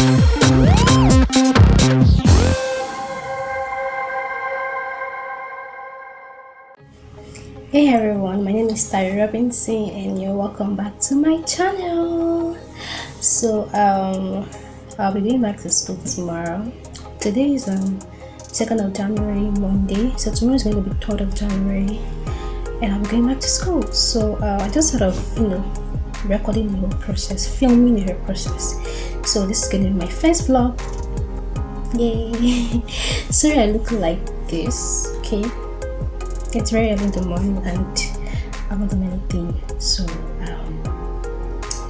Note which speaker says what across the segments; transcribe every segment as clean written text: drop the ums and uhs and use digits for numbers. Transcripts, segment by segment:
Speaker 1: Hey everyone, my name is Tari Robinson and you're welcome back to my channel. I'll be going back to school tomorrow. Today is 2nd of January, Monday, so tomorrow is going to be 3rd of January and I'll be going back to school. I just sort of, recording the whole process, filming the whole process. So this is going to be my first vlog. Yay! Sorry I look like this, okay? It's very early in the morning and I haven't done anything.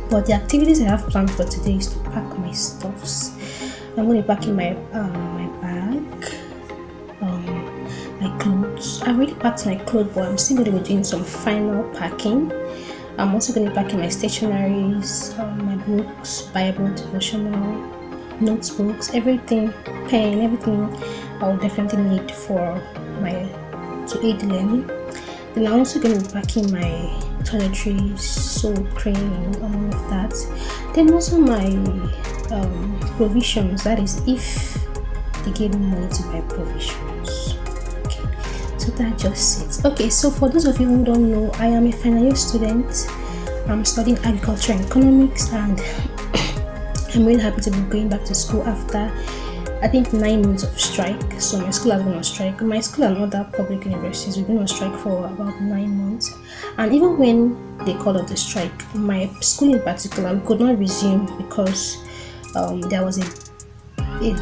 Speaker 1: But the activities I have planned for today is to pack my stuffs. I'm going to be packing my bag, my clothes. I already packed my clothes, but I'm still going to be doing some final packing. I'm also going to be packing my stationaries, my books, Bible, devotional, notebooks, everything, pen, everything I will definitely need to aid learning. Then I'm also going to be packing my toiletries, soap, cream, and all of that. Then also my provisions, that is if they give me money to buy provisions. Okay, so that just it. Okay, so for those of you who don't know, I am a final year student. I'm studying agriculture and economics, and I'm really happy to be going back to school after I think 9 months of strike. So my school has been on strike. My school and other public universities have been on strike for about 9 months. And even when they called off the strike, my school in particular, we could not resume because there was a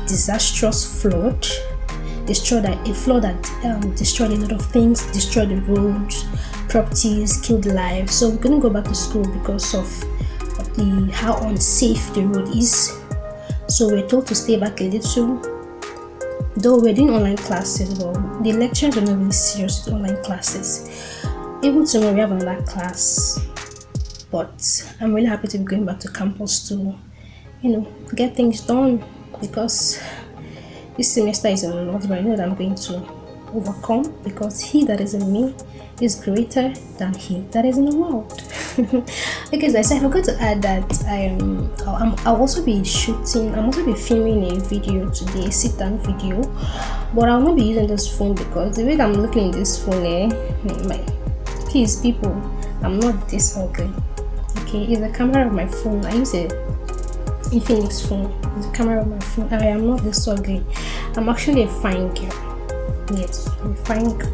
Speaker 1: disastrous flood. A flood that destroyed a lot of things, destroyed the roads, properties, killed lives. So we couldn't go back to school because of how unsafe the road is. So we're told to stay back a little, though we're doing online classes, but the lectures are not really serious with online classes. Even tomorrow we have another class, but I'm really happy to be going back to campus to, get things done, because this semester is a lot, but I know that I'm going to overcome, because he that is in me is greater than he that is in the world. Okay, guys, I forgot to add that I'll also be filming a video today, sit down video, but I'll not be using this phone because the way that I'm looking in this phone, please people, I'm not this ugly. Okay, it's the camera of my phone. I use a Infinix phone. It's the camera of my phone. I am not this ugly. I'm actually a fine girl. Yes, I'm a fine girl.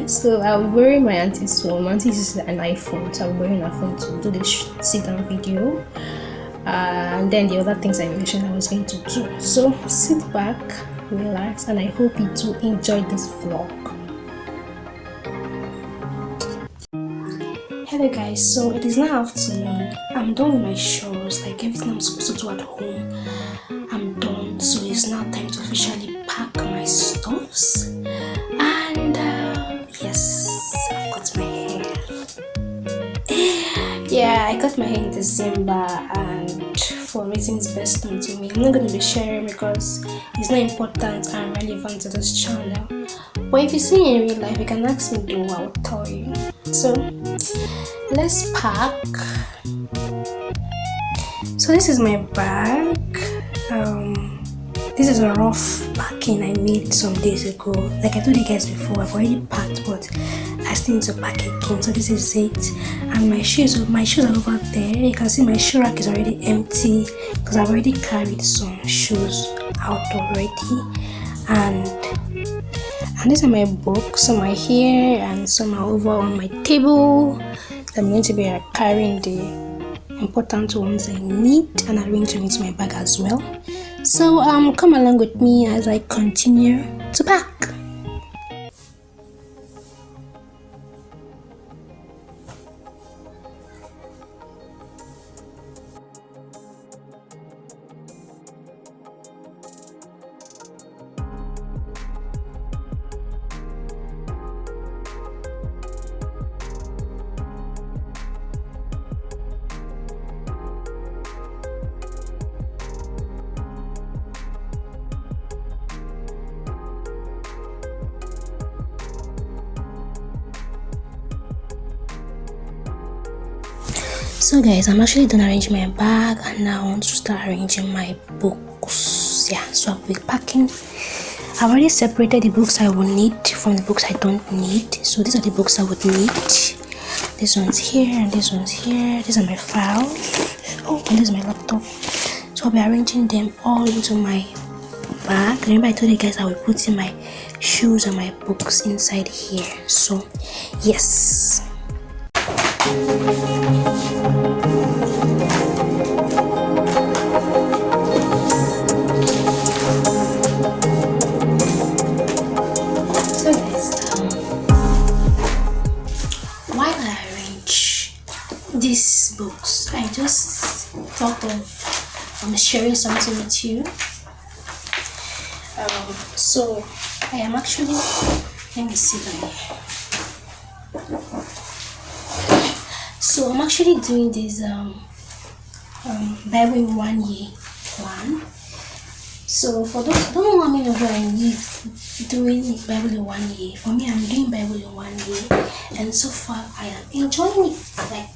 Speaker 1: So I'll be wearing my auntie's phone. My auntie uses an iPhone, so I'll be wearing her phone to do this sit-down video. And then the other things I mentioned I was going to do. So sit back, relax, and I hope you do enjoy this vlog. Hello guys, so it is now afternoon. I'm done with my chores, like everything I'm supposed to do at home. I'm done, so it's now time to officially pack my stuffs. And yes, I've cut my hair. Yeah, I cut my hair in December, and for reasons best known to me, I'm not going to be sharing because it's not important and relevant to this channel. But if you see me in real life, you can ask me though, I'll tell you. So let's pack. So this is my bag. This is a rough packing I made some days ago. Like I told you guys before, I've already packed, but I still need to pack again. So this is it. And my shoes are over there. You can see my shoe rack is already empty because I've already carried some shoes out already. And these are my books. Some are here and some are over on my table. I'm going to be carrying the important ones I need and arrange them into my bag as well. So come along with me as I continue to pack. So guys, I'm actually done arranging my bag, and now I want to start arranging my books. Yeah, so I'll be packing. I've already separated the books I will need from the books I don't need. So these are the books I would need. This one's here and this one's here. These are my files. Oh, and this is my laptop. So I'll be arranging them all into my bag. Remember I told you guys I will put in my shoes and my books inside here. So yes. So guys, while I arrange these books, I just thought of sharing something with you. So I am actually, let me see that. So I'm actually doing this Bible in 1 year plan. So for those I don't know how many of you are doing Bible in 1 year. For me, I'm doing Bible in 1 year, and so far I am enjoying it. Like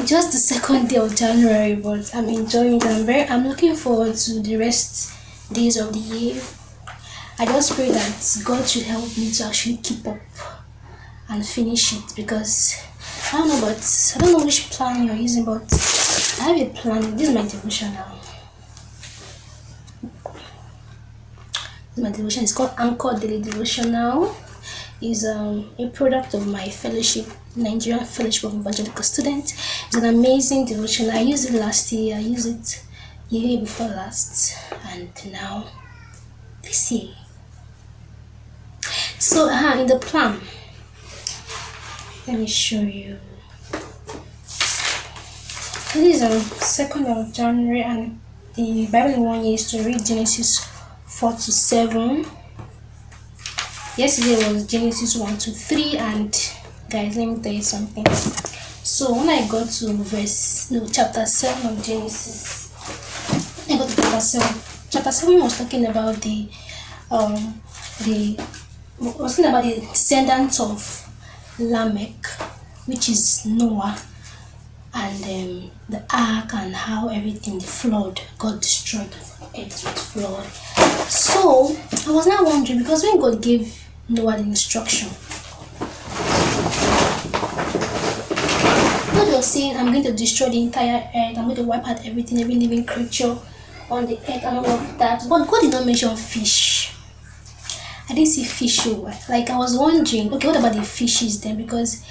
Speaker 1: just the second day of January, but I'm enjoying it. I'm looking forward to the rest days of the year. I just pray that God should help me to actually keep up and finish it, because I don't know which plan you're using, but I have a plan. This is my devotional. This is my devotion. It's called Anchor Daily Devotional. It's a product of my fellowship, Nigerian Fellowship of Evangelical Students. It's an amazing devotion. I used it last year. I used it year before last, and now this year. So in the plan, let me show you. This is 2nd of January, and the Bible in 1 year is to read Genesis 4 to 7. Yesterday was Genesis 1 to 3, and guys, let me tell you something. So when I got to chapter 7 of Genesis, I got to chapter 7. Chapter 7 was talking about the descendants of Lamech, which is Noah, and the ark, and how everything, the flood, God destroyed the earth with flood. So I was now wondering, because when God gave Noah the instruction, God was saying, I'm going to destroy the entire earth, I'm going to wipe out every living creature on the earth and all of that. But God did not mention fish. I didn't see fish. Like I was wondering, okay, what about the fishes then? Because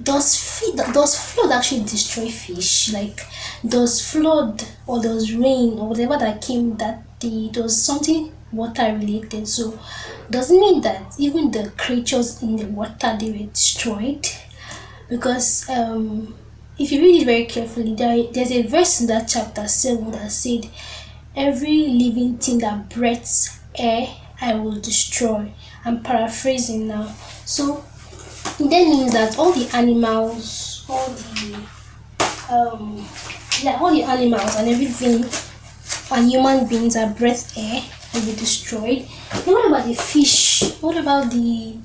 Speaker 1: does flood actually destroy fish? Like does flood or does rain or whatever that came that day, does something water related? So does it mean that even the creatures in the water, they were destroyed? Because if you read it very carefully, there's a verse in that chapter 7 that said, every living thing that breathes air I will destroy. I'm paraphrasing now. So that means that all the animals, all the animals and everything, and human beings that breathe air will be destroyed. And what about the fish? What about the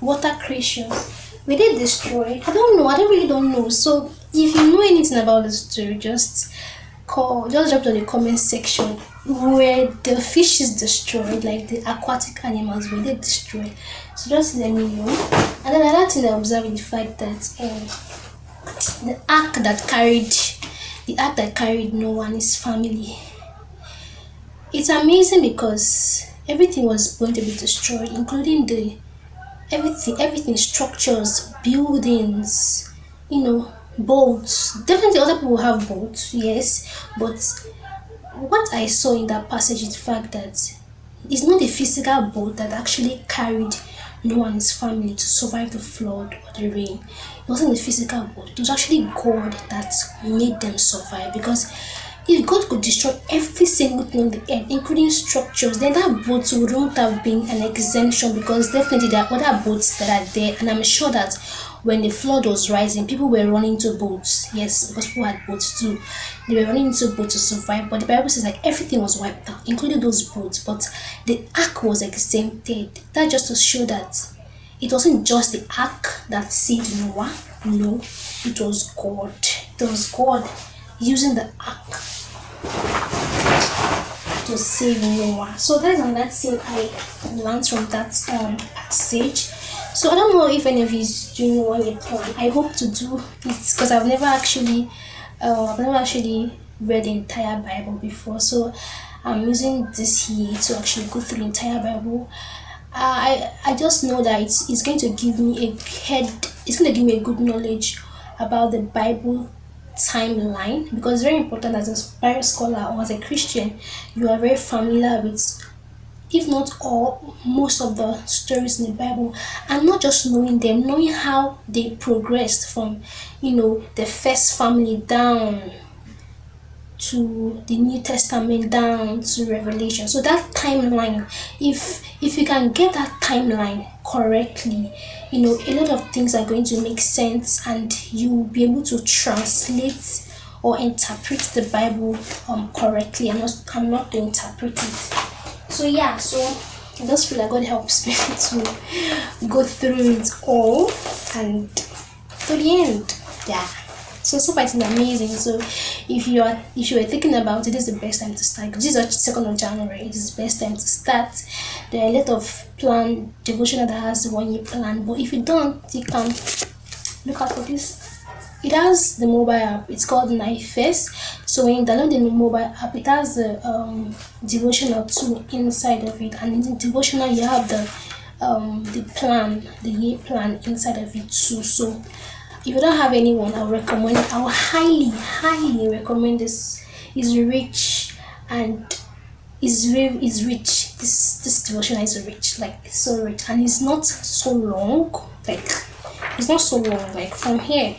Speaker 1: water creatures? Were they destroyed? I don't know. I really don't know. So if you know anything about the story, just drop it in the comment section. Were the fishes destroyed, like the aquatic animals, were they destroyed? So just let me know. And then another thing I observed is the fact that the ark that carried Noah and his family, it's amazing because everything was going to be destroyed, including everything, structures, buildings, boats. Definitely other people have boats, yes, but what I saw in that passage is the fact that it's not a physical boat that actually carried Noah and his family to survive the flood or the rain. It wasn't a physical boat. It was actually God that made them survive. Because if God could destroy every single thing on the earth, including structures, then that boat wouldn't have been an exemption, because definitely there are other boats that are there, and I'm sure that when the flood was rising, people were running to boats. Yes, because people had boats too. They were running into boats to survive. But the Bible says like everything was wiped out, including those boats. But the ark was exempted. That just to show that it wasn't just the ark that saved Noah. No, it was God. It was God using the ark to save Noah. So that is another thing I learned from that passage. So I don't know if any of you is doing one year plan. I hope to do it because I've never actually read the entire Bible before. So I'm using this year to actually go through the entire Bible. I just know that it's going to give me it's going to give me a good knowledge about the Bible timeline, because it's very important as a Bible scholar or as a Christian, you are very familiar with, if not all, most of the stories in the Bible, and not just knowing them, knowing how they progressed from, the first family down to the New Testament down to Revelation. So that timeline, if you can get that timeline correctly, a lot of things are going to make sense, and you'll be able to translate or interpret the Bible correctly. I'm not to interpret it. So yeah, so I just feel like God helps me to go through it all and to the end. Yeah. So far it's amazing. So if you were thinking about it, this is the best time to start. This is the 2nd of January. It is the best time to start. There are a lot of plan devotional that has 1 year plan, but if you don't, you can look out for this. It has the mobile app. It's called First. So when you download the mobile app, it has the devotional tool inside of it, and in the devotional you have the year plan inside of it too. So if you don't have anyone, I would highly recommend this. It's rich and is rich. This devotional is rich, like it's so rich, and it's not so long. Like it's not so long. Like from here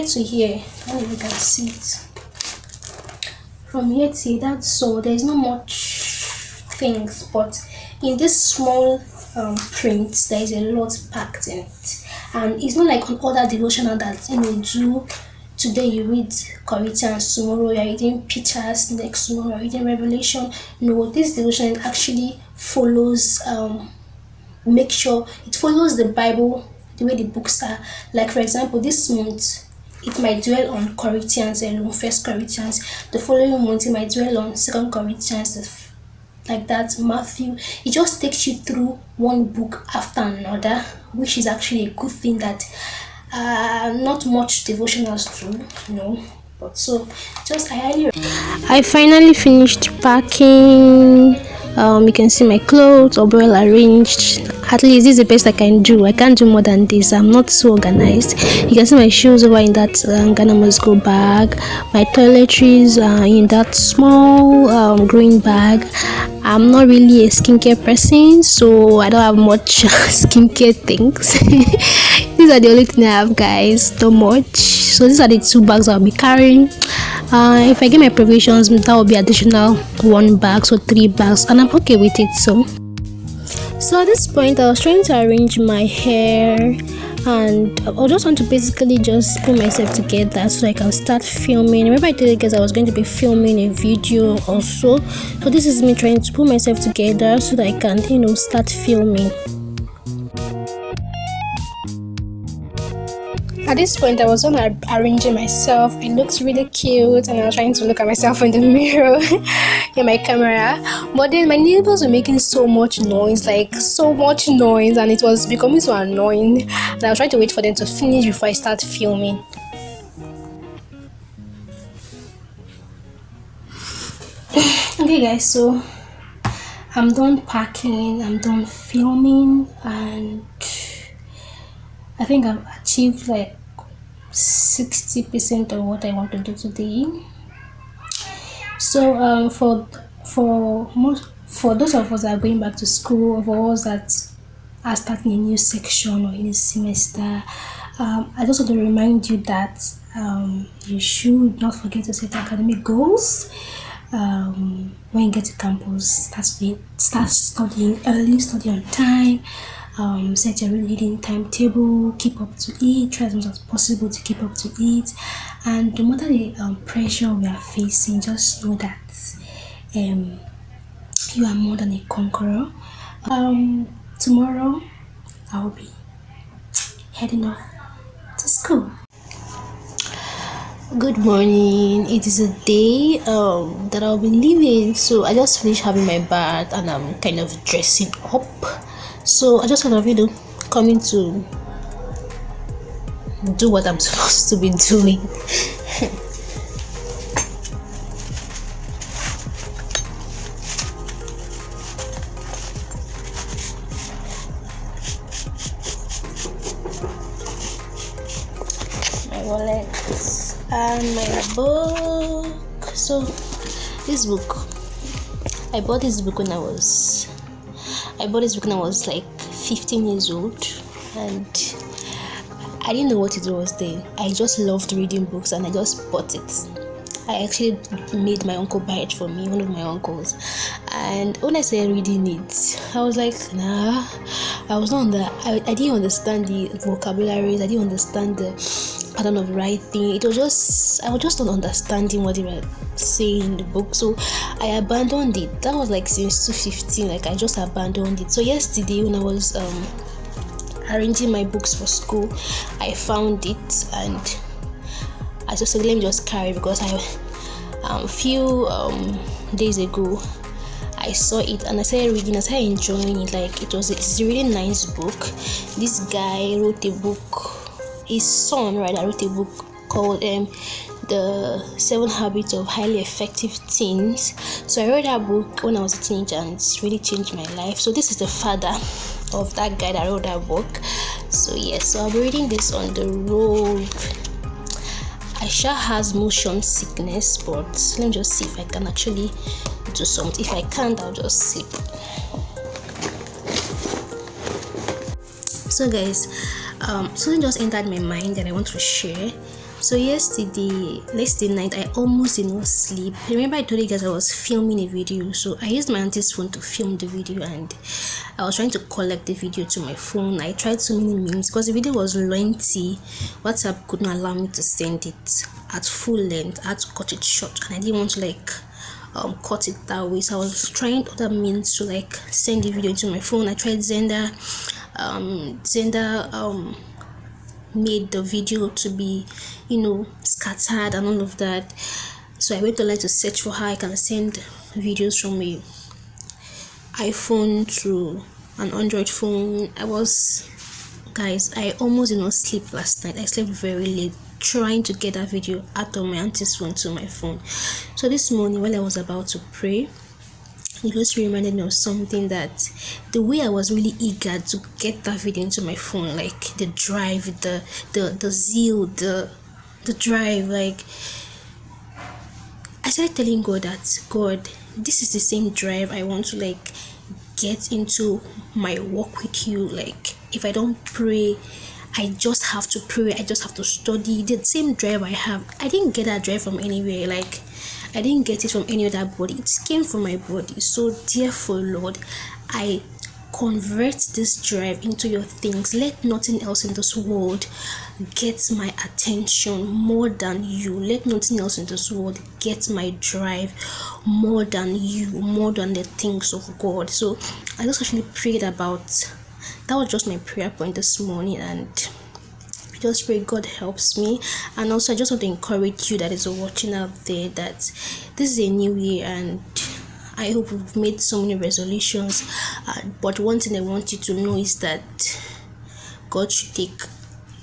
Speaker 1: to here, I don't know if you can see it. From here to here, that's so there's not much things, but in this small print, there is a lot packed in it. And it's not like on other devotional that do today you read Corinthians, tomorrow you're reading pictures, next tomorrow you're reading Revelation. No, this devotion actually follows make sure it follows the Bible the way the books are. Like for example, this month it might dwell on Corinthians alone, 1 Corinthians. The following month it might dwell on 2 Corinthians, like that, Matthew. It just takes you through one book after another, which is actually a good thing that not much devotionals do, but so I finally finished packing. You can see my clothes all well arranged. At least this is the best I can do. I can't do more than this. I'm not so organized. You can see my shoes over in that Ghana must go bag. My toiletries are in that small green bag. I'm not really a skincare person, so I don't have much skincare things. These are the only thing I have, guys. Not much. So these are the 2 bags I'll be carrying. If I get my provisions, that will be additional 1 bag, so 3 bags, and I'm okay with it. So at this point, I was trying to arrange my hair, and I just want to basically just put myself together so I can start filming. Remember I told you guys I was going to be filming a video also. So this is me trying to put myself together so that I can start filming. At this point, I was arranging myself. It looks really cute, and I was trying to look at myself in the mirror in my camera. But then my neighbors were making so much noise, and it was becoming so annoying. And I was trying to wait for them to finish before I start filming. Okay, guys, so I'm done packing, I'm done filming, and I think I've achieved like 60% of what I want to do today. So for those of us that are going back to school, for us that are starting a new section or a new semester, I just want to remind you that you should not forget to set academic goals. When you get to campus, start studying early, study on time. Set your reading timetable, keep up to it, try as much as possible to keep up to it, and no matter the pressure we are facing, just know that you are more than a conqueror. tomorrow I'll be heading off to school. Good morning. It is a day that I'll be leaving, so I just finished having my bath and I'm kind of dressing up. So I just kind of coming to do what I'm supposed to be doing. My wallet and my book. So this book, I bought this book when I was like 15 years old, and I didn't know what it was then. I just loved reading books and I just bought it. I actually made my uncle buy it for me, one of my uncles. And when I started reading it, I was like, nah, I was not on the, I didn't understand the vocabularies, I didn't understand the pattern of writing. I was just not understanding what they were saying in the book. So I abandoned it. That was like since 2015, like I just abandoned it. So yesterday when I was arranging my books for school, I found it and I just said, let me just carry it, because a few days ago I saw it and I started reading. I started enjoying it. Like it's a really nice book. This guy wrote a book, his son rather wrote a book called The 7 Habits of Highly Effective Teens. So I read that book when I was a teenager and it's really changed my life. So this is the father of that guy that wrote that book. So yes, so I'll be reading this on the road. Aisha has motion sickness, but let me just see if I can actually do something. If I can't, I'll just sleep. So guys, something just entered my mind that I want to share. So yesterday night, I almost did not sleep. Remember I told you guys I was filming a video, so I used my auntie's phone to film the video and I was trying to collect the video to my phone. I tried so many means because the video was lengthy. WhatsApp couldn't allow me to send it at full length. I had to cut it short and I didn't want to cut it that way, so I was trying other means to send the video into my phone. I tried Xender. Made the video to be scattered and all of that, so I went online to search for how I can send videos from a iPhone to an Android phone. I almost did not sleep last night. I slept very late trying to get that video out of my auntie's phone to my phone. So this morning while I was about to pray, it just reminded me of something, that the way I was really eager to get that video into my phone, like the drive, the zeal, the drive, I started telling God that, God, this is the same drive I want to get into my walk with you. If I don't pray, I just have to pray, I just have to study. The same drive I have, I didn't get that drive from anywhere. I didn't get it from any other body. It came from my body. So therefore, Lord, I convert this drive into your things. Let nothing else in this world get my attention more than you. Let nothing else in this world get my drive more than you, more than the things of God. So I just actually prayed about that. Was just my prayer point this morning, and just pray God helps me. And also I just want to encourage you that is watching out there that this is a new year and I hope we've made so many resolutions, but one thing I want you to know is that God should take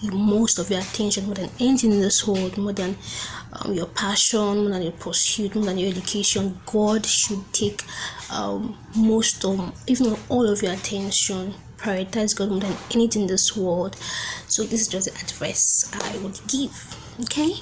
Speaker 1: most of your attention, more than anything in this world, more than your passion, more than your pursuit, more than your education. God should take most of, if not all of your attention. Prioritize God more than anything in this world. So this is just the advice I would give. Okay.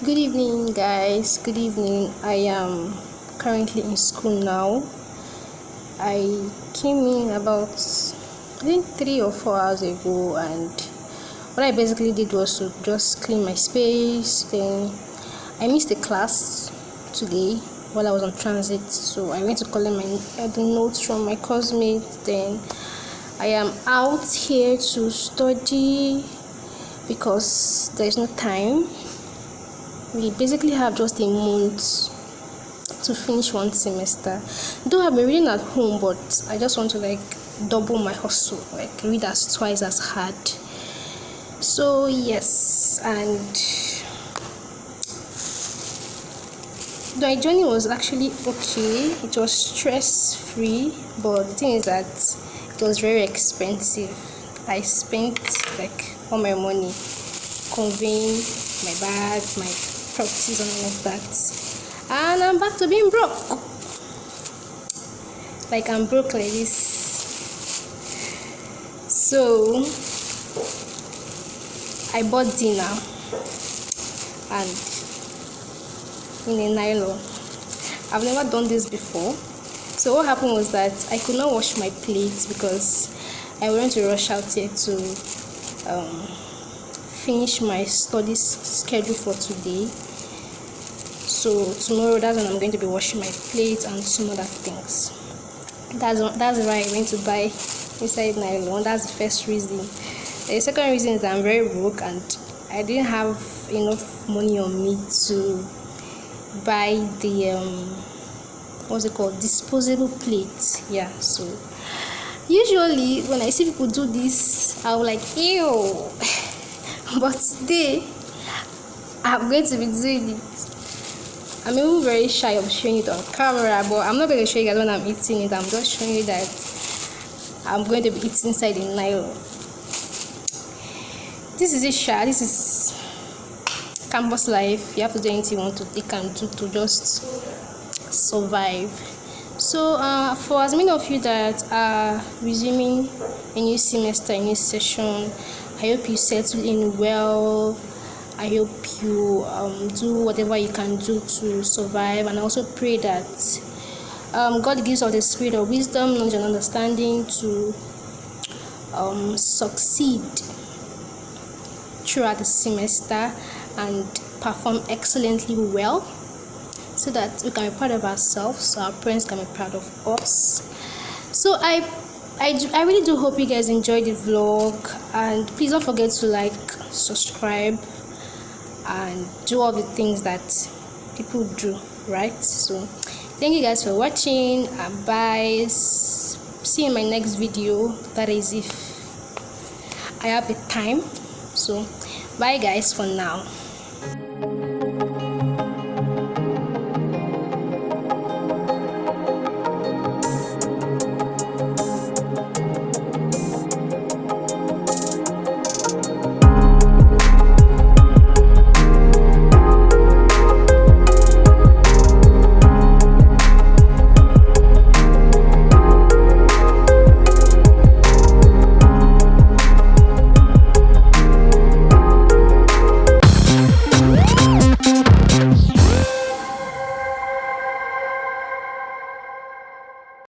Speaker 1: Good evening, guys. Good evening. I am currently in school now. I came in about, I think, 3 or 4 hours ago, and what I basically did was to just clean my space. Then I missed a class today while I was on transit, so I went to collect the notes from my classmates. Then I am out here to study because there's no time. We basically have just a month to finish one semester. Though I've been reading at home, but I just want to double my hustle, read twice as hard. So yes, and my journey was actually okay. It was stress-free, but the thing is that it was very expensive. I spent all my money conveying my bags, my properties, and all of that, and I'm back to being broke. I'm broke like this. So I bought dinner and in a nylon. I've never done this before. So what happened was that I could not wash my plates because I went to rush out here to finish my study schedule for today. So tomorrow, that's when I'm going to be washing my plates and some other things. That's why I went to buy inside nylon. That's the first reason. The second reason is that I'm very broke and I didn't have enough money on me to buy the disposable plates. Yeah, so usually when I see people do this, I'm like, ew. But today I'm going to be doing it. I'm even very shy of showing it on camera, but I'm not going to show you guys when I'm eating it. I'm just showing you that I'm going to be eating inside the nylon. This is it, sha. This is campus life. You have to do anything you want to take and do to just survive. So for as many of you that are resuming a new semester, a new session, I hope you settle in well. I hope you do whatever you can do to survive, and I also pray that God gives us the spirit of wisdom, knowledge, and understanding to succeed throughout the semester and perform excellently well, so that we can be proud of ourselves, so our parents can be proud of us. So I really do hope you guys enjoyed the vlog, and please don't forget to subscribe and do all the things that people do, right? So thank you guys for watching, and bye. See you in my next video, that is if I have the time. So bye guys for now.